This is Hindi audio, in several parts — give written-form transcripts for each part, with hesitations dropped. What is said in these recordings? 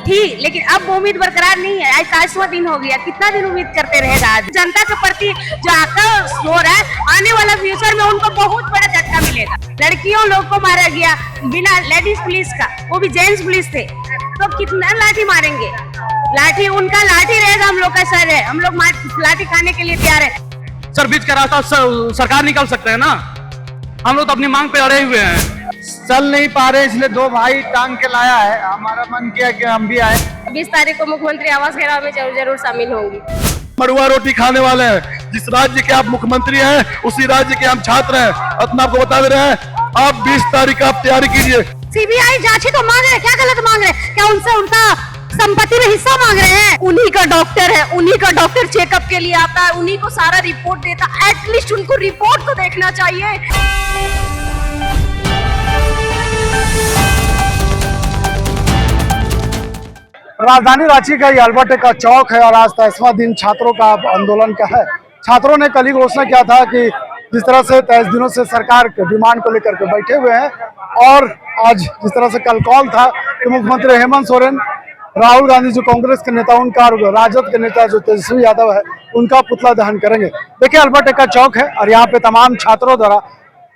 थी, लेकिन अब वो उम्मीद बरकरार नहीं है। आज 7वां दिन हो गया, कितना दिन उम्मीद करते रहेगा। आज जनता के प्रति जो आक्रोश हो रहा है, आने वाला फ्यूचर में उनको बहुत बड़ा झटका मिलेगा। लड़कियों लोग को मारा गया बिना लेडीज पुलिस का, वो भी जेंट्स पुलिस थे, तो कितना लाठी मारेंगे। लाठी उनका लाठी रहेगा, हम लोग का सर है, हम लोग लाठी खाने के लिए तैयार है। सर बीच का रास्ता सरकार निकल सकते हैं ना, हम लोग तो अपनी मांग पे अड़े हुए हैं। चल नहीं पा रहे, इसलिए दो भाई टांग के लाया है। हमारा मन किया कि हम भी आए। 20 तारीख को मुख्यमंत्री आवास घेराव में जरूर शामिल होंगी। मड़ुआ रोटी खाने वाले हैं। जिस राज्य के आप मुख्यमंत्री हैं, उसी राज्य के हम छात्र हैं। अपना आपको बता दे रहे हैं, आप 20 तारीख आप तैयारी कीजिए। सीबीआई जांच ही तो मांग रहे हैं, क्या गलत मांग रहे हैं? क्या उनसे उनका संपत्ति में हिस्सा मांग रहे हैं? उन्हीं का डॉक्टर है, उन्हीं का डॉक्टर चेकअप के लिए आता है, उन्हीं को सारा रिपोर्ट देता। एटलीस्ट उनको रिपोर्ट तो देखना चाहिए। राजधानी रांची का ये अल्बर्ट का चौक है और आज 23वां दिन छात्रों का आंदोलन का है। छात्रों ने कल ही घोषणा किया था कि जिस तरह से 23 दिनों से सरकार के डिमांड को लेकर के बैठे हुए हैं, और आज जिस तरह से कल कॉल था कि मुख्यमंत्री हेमंत सोरेन, राहुल गांधी जो कांग्रेस के नेता उनका, और राजद के नेता जो तेजस्वी यादव है उनका पुतला दहन करेंगे। देखिए अल्बर्ट का चौक है और यहाँ पे तमाम छात्रों द्वारा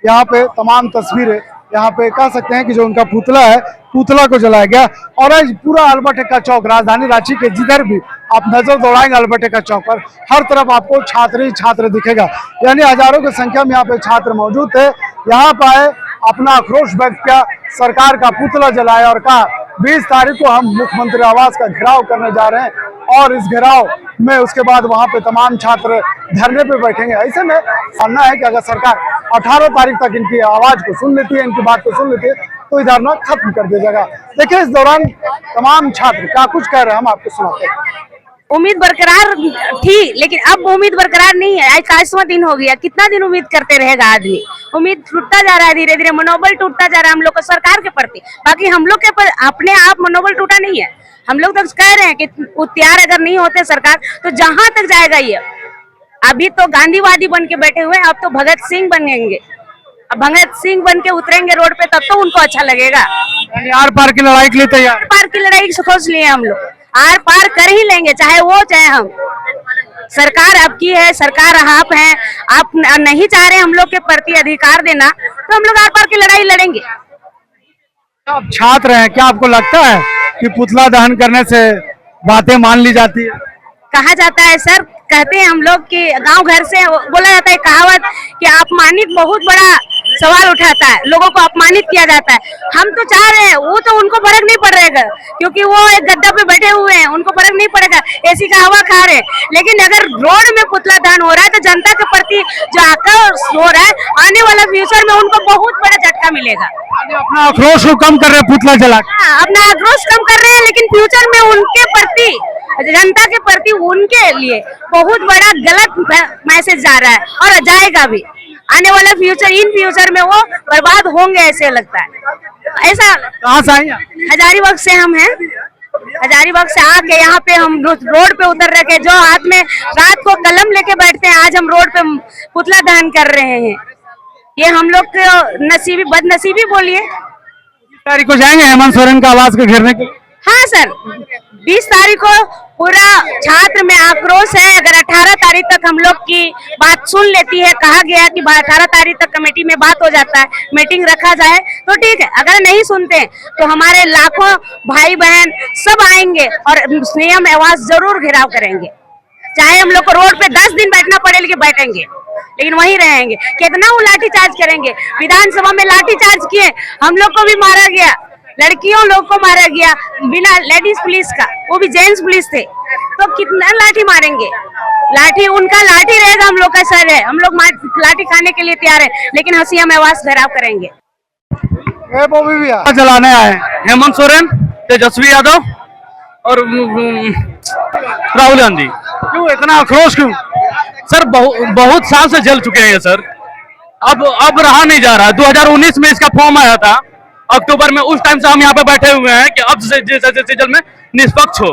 यहाँ पे तमाम तस्वीरें, यहाँ पे कह सकते हैं कि जो उनका पुतला है, पुतला को जलाया गया। और आज पूरा अल्बर्ट का चौक, राजधानी रांची के जिधर भी आप नजर दौड़ाएंगे अल्बर्ट का चौक पर, हर तरफ आपको छात्र ही छात्र दिखेगा। यानी हजारों की संख्या में यहाँ पे छात्र मौजूद थे। यहाँ पे आए, अपना आक्रोश व्यक्त किया, सरकार का पुतला जलाया और कहा 20 तारीख को हम मुख्यमंत्री आवास का घेराव करने जा रहे हैं। और इस घेराव में उसके बाद वहां पे तमाम छात्र धरने पे बैठेंगे। ऐसे में मानना है कि अगर सरकार 18 तारीख तक इनकी आवाज को सुन लेती है, इनकी बात को सुन लेती है, तो ये धरना खत्म कर दिया जाएगा। देखिए इस दौरान तमाम छात्र क्या कुछ कह रहे हैं, हम आपको सुनाते हैं। उम्मीद बरकरार थी, लेकिन अब वो उम्मीद बरकरार नहीं है। आज 7वां दिन हो गया, कितना दिन उम्मीद करते रहेगा आदमी। उम्मीद टूटता जा रहा है, धीरे धीरे मनोबल टूटता जा रहा है हम लोग का सरकार के प्रति। बाकी हम लोग के अपने आप मनोबल टूटा नहीं है। हम लोग तो कह रहे हैं कि तैयार अगर नहीं होते सरकार, तो जहां तक जाएगा ये। अभी तो गांधीवादी बन के बैठे हुए, अब तो भगत सिंह बनेंगे। अब भगत सिंह बन के उतरेंगे रोड पे, तब तो उनको अच्छा लगेगा। आर पार की लड़ाई के लिए तैयार, आर पार की लड़ाई सोच लिए हम लोग, आर पार कर ही लेंगे, चाहे वो चाहे हम। सरकार आपकी है, सरकार आप है, आप नहीं चाह रहे हम लोग के प्रति अधिकार देना, तो हम लोग आर पार की लड़ाई लड़ेंगे। आप छात्र हैं, क्या आपको लगता है कि पुतला दहन करने से बातें मान ली जाती है? कहा जाता है सर, कहते हैं हम लोग कि गांव घर से बोला जाता है कहावत कि अपमानित बहुत बड़ा सवाल उठाता है, लोगों को अपमानित किया जाता है। हम तो चाह रहे हैं, वो तो उनको फर्क नहीं पड़ रहेगा, क्योंकि वो एक गद्दा पे बैठे हुए हैं, उनको फर्क नहीं पड़ेगा, एसी का हवा खा रहे हैं। लेकिन अगर रोड में पुतला दहन हो रहा है, तो जनता के प्रति जो आक्रोश हो रहा है, आने वाला फ्यूचर में उनको बहुत बड़ा झटका मिलेगा। अपना आक्रोश को कम कर रहे हैं पुतला जला, अपना आक्रोश कम कर रहे हैं, लेकिन फ्यूचर में उनके प्रति, जनता के प्रति उनके लिए बहुत बड़ा गलत मैसेज जा रहा है और जाएगा भी। आने वाला फ्यूचर, इन फ्यूचर में वो बर्बाद होंगे, ऐसे लगता है। ऐसा कहाँ से आई? हजारीबाग से हम हैं। हजारीबाग से आके यहाँ पे हम रोड पे उतर रखे, जो हाथ में रात को कलम लेके बैठते हैं, आज हम रोड पे पुतला दहन कर रहे हैं। ये हम लोग को नसीबी बदनसीबी बोलिए। 20 तारीख को जाएंगे हेमंत सोरेन का आवास को घेरने के लिए? हाँ सर, 20 तारीख को पूरा छात्र में आक्रोश है। अगर 18 तारीख तक हम लोग की बात सुन लेती है, कहा गया कि 18 तारीख तक कमेटी में बात हो जाता है, मीटिंग रखा जाए, तो ठीक है। अगर नहीं सुनते तो हमारे लाखों भाई बहन सब आएंगे और संयम आवास जरूर घेराव करेंगे। चाहे हम लोग को रोड पे 10 दिन बैठना पड़े, लेकिन बैठेंगे, लेकिन वहीं रहेंगे। कितना वो लाठीचार्ज करेंगे? विधानसभा में लाठीचार्ज किए, हम लोग को भी मारा गया, लड़कियों लोग को मारा गया बिना लेडीज पुलिस का, वो भी जेंट्स पुलिस थे, तो कितना लाठी मारेंगे? लाठी उनका लाठी रहेगा, हम लोग का सर है, हम लोग लाठी खाने के लिए तैयार है, लेकिन हंसिया में आवास घेराव करेंगे। जलाने आए हेमंत सोरेन, तेजस्वी यादव और राहुल गांधी। क्यों इतना आक्रोश क्यों? सर बहुत साल से जल चुके हैं सर, अब रहा नहीं जा रहा। 2019 में इसका फॉर्म आया था अक्टूबर में, उस टाइम से हम यहाँ पे बैठे हुए हैं कि अब जैसे जल में निष्पक्ष हो,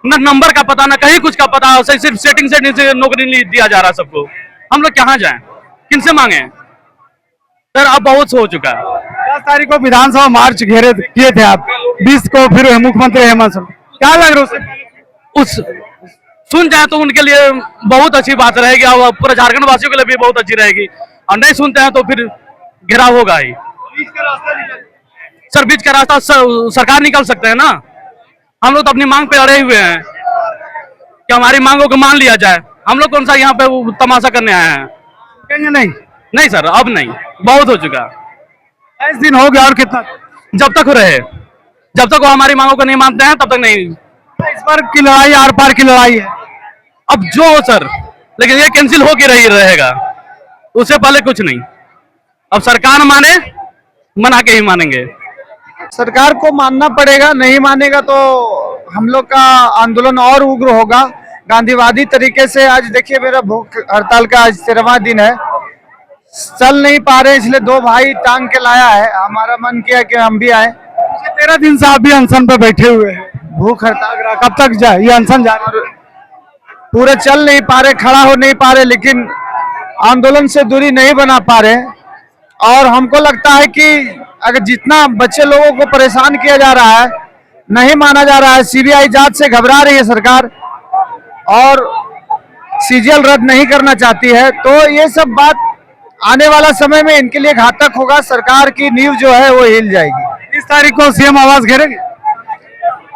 न नंबर का पता, न कहीं कुछ का पता, सिर्फ सेटिंग से नौकरी दिया जा रहा है सबको। हम लोग कहाँ जाएं, किनसे मांगे सर? अब बहुत हो चुका है। 10 तारीख को विधानसभा मार्च घेरे किए थे आप, 20 को फिर मुख्यमंत्री हेमंत सोरेन। क्या लग रहा है उससे? उस सुन जाए तो उनके लिए बहुत अच्छी बात रहेगी और पूरे झारखंड वासियों के लिए भी बहुत अच्छी रहेगी, और नहीं सुनते हैं तो फिर घेराव होगा ही। सर बीच का रास्ता सरकार निकाल सकते हैं ना। हम लोग तो अपनी मांग पे अड़े हुए हैं कि हमारी मांगों को मान लिया जाए। हम लोग कौन सा यहाँ पे तमाशा करने आए हैं? कहेंगे नहीं? नहीं सर, अब नहीं, बहुत हो चुका। 22 दिन हो गया, और कितना? जब तक रहे, जब तक वो हमारी मांगों को नहीं मानते हैं तब तक नहीं। इस बार की लड़ाई आर पार की लड़ाई है। अब जो हो सर, लेकिन ये कैंसिल हो के रही रहेगा, उससे पहले कुछ नहीं। अब सरकार माने, मना के ही मानेंगे। सरकार को मानना पड़ेगा, नहीं मानेगा तो हम लोग का आंदोलन और उग्र होगा गांधीवादी तरीके से। आज देखिए मेरा भूख हड़ताल का आज 13वां दिन है, चल नहीं पा रहे, इसलिए 2 भाई टांग के लाया है। हमारा मन किया कि हम भी आए। 13 दिन से आप भी अनशन पे बैठे हुए हैं, भूख हड़ताल कब तक जाए ये अनशन जारी? पूरे चल नहीं पा रहे, खड़ा हो नहीं पा रहे, लेकिन आंदोलन से दूरी नहीं बना पा रहे। और हमको लगता है कि अगर जितना बच्चे लोगों को परेशान किया जा रहा है, नहीं माना जा रहा है, सीबीआई जांच से घबरा रही है सरकार और सीजीएल रद्द नहीं करना चाहती है, तो ये सब बात आने वाला समय में इनके लिए घातक होगा। सरकार की नींव जो है वो हिल जाएगी। 30 तारीख को सीएम आवास घेरेंगे?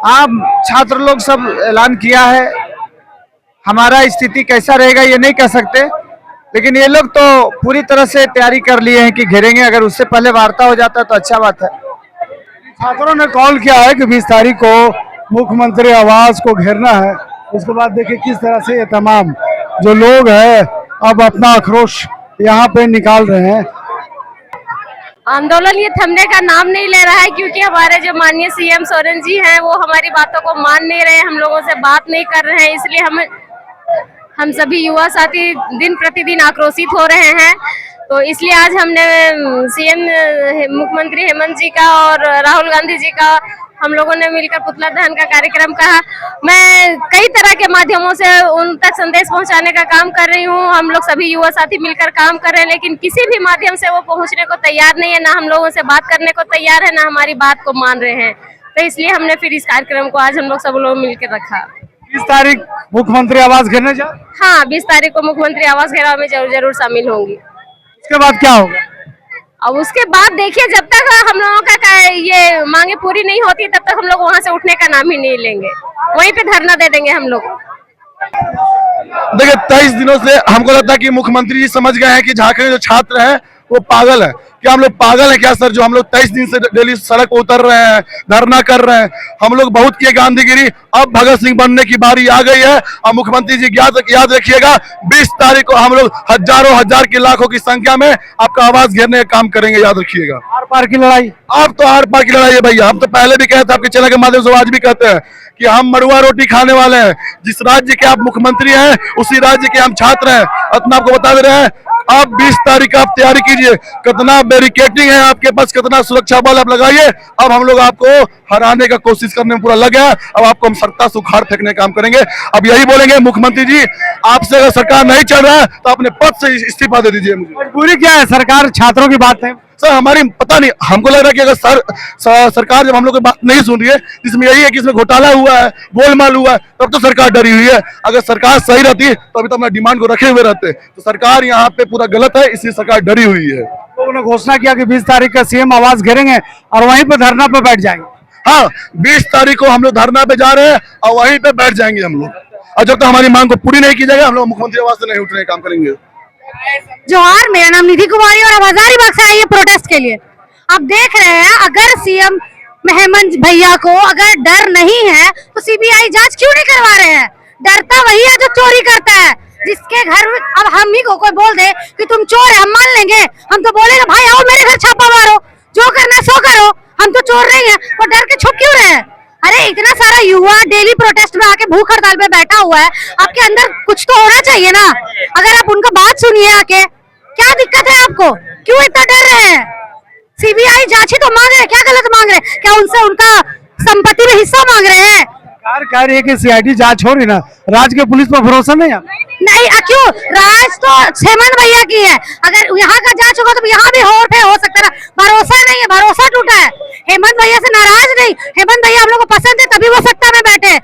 आप छात्र लोग सब ऐलान किया है, हमारा स्थिति कैसा रहेगा ये नहीं कह सकते, लेकिन ये लोग तो पूरी तरह से तैयारी कर लिए हैं कि घेरेंगे। अगर उससे पहले वार्ता हो जाता तो अच्छा बात है। छात्रों ने कॉल किया है कि 20 तारीख को मुख्यमंत्री आवास को घेरना है। उसके बाद देखिए किस तरह से ये तमाम जो लोग हैं अब अपना आक्रोश यहाँ पे निकाल रहे हैं। आंदोलन ये थमने का नाम नहीं ले रहा है, क्योंकि हमारे जो माननीय सीएम सोरेन जी हैं वो हमारी बातों को मान नहीं रहे, हम लोगों से बात नहीं कर रहे हैं। इसलिए हम सभी युवा साथी दिन प्रतिदिन आक्रोशित हो रहे हैं। तो इसलिए आज हमने सीएम मुख्यमंत्री हेमंत जी का और राहुल गांधी जी का हम लोगों ने मिलकर पुतला दहन का कार्यक्रम कहा। मैं कई तरह के माध्यमों से उन तक संदेश पहुंचाने का काम कर रही हूं। हम लोग सभी युवा साथी मिलकर काम कर रहे हैं, लेकिन किसी भी माध्यम से वो पहुंचने को तैयार नहीं है, ना हम लोगों से बात करने को तैयार है, ना हमारी बात को मान रहे हैं। तो इसलिए हमने फिर इस कार्यक्रम को आज हम लोग सब लोग मिलकर रखा। 20 तारीख मुख्यमंत्री आवास घेरने जा? हाँ, 20 तारीख को मुख्यमंत्री आवास घेराव में जरूर शामिल होंगी। उसके बाद क्या होगा? अब उसके बाद देखिए, जब तक हम लोगों का ये मांगे पूरी नहीं होती तब तक हम लोग वहाँ से उठने का नाम ही नहीं लेंगे, वहीं पे धरना दे देंगे हम लोग। देखिए 23 दिनों से हमको लगता है कि मुख्यमंत्री जी समझ गए हैं कि झारखंड जो छात्र हैं वो पागल है। क्या हम लोग पागल हैं क्या सर, जो हम लोग 23 दिन से डेली सड़क पर उतर रहे हैं, धरना कर रहे हैं? हम लोग बहुत किए गांधीगिरी, अब भगत सिंह बनने की बारी आ गई है। और मुख्यमंत्री जी याद रखिएगा, 20 तारीख को हम लोग हजारों हजार की लाखों की संख्या में आपका आवास घेरने का काम करेंगे, याद रखिएगा। आर पार की लड़ाई? अब तो आर पार की लड़ाई है भैया। हम तो पहले भी कहते, आपके चैनल के माध्यम से आज भी कहते हैं कि हम मड़ुआ रोटी खाने वाले हैं। जिस राज्य के आप मुख्यमंत्री हैं उसी राज्य के हम छात्र हैं। अपना आपको बता दे रहे हैं, आप 20 तारीख का आप तैयारी कीजिए। कितना बैरिकेडिंग है आपके पास, कितना सुरक्षा बल आप लगाइए। अब हम लोग आपको हराने का कोशिश करने में पूरा लगे हैं। अब आपको हम सत्ता से उखाड़ फेंकने का काम करेंगे। अब यही बोलेंगे, मुख्यमंत्री जी आपसे अगर सरकार नहीं चल रहा है तो अपने पद से इस्तीफा दे दीजिए। मुझे मजबूरी क्या है? सरकार छात्रों की बात है सर, हमारी पता नहीं, हमको लग रहा है कि अगर सरकार जब हम लोग की बात नहीं सुन रही है, इसमें यही है कि इसमें घोटाला हुआ है, गोलमाल हुआ है, तब तो सरकार डरी हुई है। अगर सरकार सही रहती तो अभी तो अपना डिमांड को रखे हुए रहते। तो सरकार यहाँ पे पूरा गलत है, इसलिए सरकार डरी हुई है। लोगों ने घोषणा किया कि 20 तारीख का सीएम आवास घेरेंगे और वहीं पे धरना पे बैठ जाएंगे। हाँ, 20 तारीख को हम लोग धरना पे जा रहे हैं और वहीं पे बैठ जाएंगे हम लोग। और जब तक हमारी मांग को पूरी नहीं की जाएगी, हम लोग मुख्यमंत्री आवास से नहीं उठने का काम करेंगे। जोहार, मेरा नाम निधि कुमारी और हम हजारीबाग से आई है प्रोटेस्ट के लिए। आप देख रहे हैं, अगर सीएम हेमंत भैया को अगर डर नहीं है तो सीबीआई जांच क्यों नहीं करवा रहे हैं? डरता वही है जो चोरी करता है, जिसके घर में अब हम ही को कोई बोल दे कि तुम चोर है, हम मान लेंगे। हम तो बोलेंगे भाई आओ मेरे घर छापा मारो, जो करना सो करो, हम तो चोर नहीं है। वो डर के छुप क्यों रहे हैं? अरे इतना सारा युवा डेली प्रोटेस्ट में आके भूख हड़ताल पे बैठा हुआ है, आपके अंदर कुछ तो होना चाहिए ना। अगर आप उनका बात सुनिए आके, क्या दिक्कत है आपको? क्यों इतना डर रहे हैं? सीबीआई जांच ही तो मांग रहे हैं, क्या गलत मांग रहे हैं? क्या उनसे उनका संपत्ति में हिस्सा मांग रहे हैं? सरकार कह रही है कि सीआईडी जांच हो रही ना, राज्य के पुलिस पर भरोसा नहीं है? नहीं, क्यों? राज तो हेमंत भैया की है। अगर यहाँ का जांच होगा तो यहाँ भी हो सकता है ना। भरोसा नहीं है, भरोसा टूटा है। हेमंत भैया से नाराज नहीं, हेमंत भैया हम लोग को पसंद है तभी वो सत्ता में बैठे।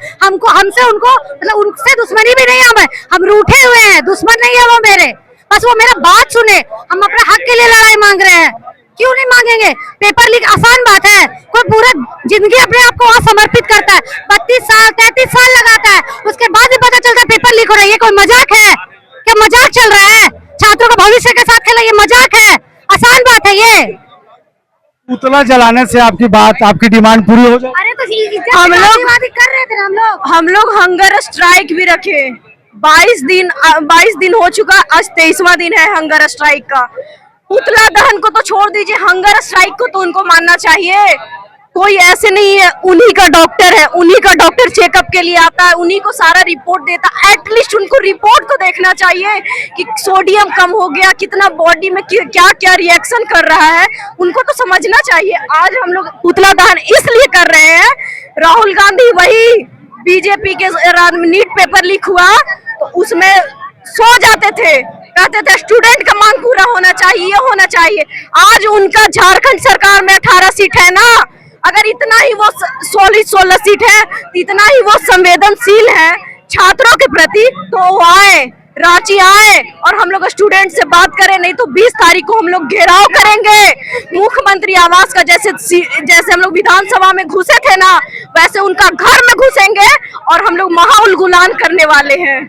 हमसे उनको मतलब उनसे दुश्मनी भी नहीं है, हम रूठे हुए हैं, दुश्मन नहीं है वो मेरे, बस वो मेरा बात सुने। हम अपने हक के लिए लड़ाई मांग रहे हैं, क्यों नहीं मांगेंगे? पेपर लीक आसान बात है, कोई पूरा जिंदगी अपने आप को वहाँ समर्पित करता है, 32 साल 33 साल लगाता है, उसके बाद भी पता चलता है पेपर लीक हो रहा है। ये कोई मजाक है क्या? मजाक चल रहा है? छात्रों का भविष्य के साथ खेला, ये मजाक है? आसान बात है ये? पुतला जलाने से आपकी बात, आपकी डिमांड पूरी हो जाए? अरे तो हम लोग कर रहे थे हम लोग हंगर स्ट्राइक भी रखे, 22 दिन हो चुका, आज 23वां दिन है हंगर स्ट्राइक का। पुतला दहन को तो छोड़ दीजिए, हंगर स्ट्राइक को तो उनको मानना चाहिए। कोई ऐसे नहीं है, उन्हीं का डॉक्टर है, उन्हीं का डॉक्टर चेकअप के लिए आता है, उन्हीं को सारा रिपोर्ट देता है। एटलीस्ट उनको रिपोर्ट तो देखना चाहिए कि सोडियम कम हो गया, कितना बॉडी में क्या क्या रिएक्शन कर रहा है, उनको तो समझना चाहिए। आज हम लोग पुतला दहन इसलिए कर रहे हैं, राहुल गांधी वही बीजेपी के नीट पेपर लीक हुआ तो उसमें सो जाते थे, कहते थे स्टूडेंट का मांग पूरा होना चाहिए, ये होना चाहिए। आज उनका झारखंड सरकार में 18 सीट है ना, अगर इतना ही वो 16 सीट है, इतना ही वो संवेदनशील है छात्रों के प्रति, तो वो आए, रांची आए और हम लोग स्टूडेंट से बात करें। नहीं तो 20 तारीख को हम लोग घेराव करेंगे मुख्यमंत्री आवास का, जैसे हम लोग विधानसभा में घुसे थे ना, वैसे उनका घर में घुसेंगे और हम लोग महाउलगुलान करने वाले हैं।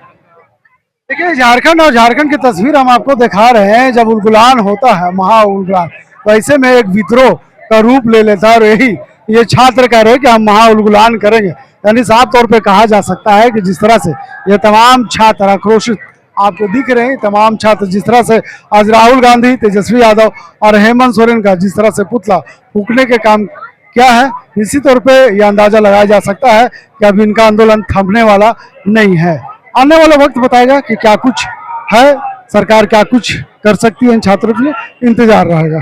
देखिए, झारखंड और झारखंड की तस्वीर हम आपको दिखा रहे हैं। जब उलगुलान होता है, महाउलगुलान, वैसे में एक विद्रोह का रूप ले लेता है। और यही ये छात्र कह रहे हैं कि हम महाउलगुलान करेंगे, यानी साफ तौर पे कहा जा सकता है कि जिस तरह से ये तमाम छात्र आक्रोशित आपको दिख रहे हैं, तमाम छात्र जिस तरह से आज राहुल गांधी, तेजस्वी यादव और हेमंत सोरेन का जिस तरह से पुतला फूकने के काम क्या है, निश्चित तौर पे यह अंदाजा लगाया जा सकता है कि अब इनका आंदोलन थमने वाला नहीं है। आने वाला वक्त बताएगा कि क्या कुछ है, सरकार क्या कुछ कर सकती है इन छात्रों के लिए, इंतजार रहेगा।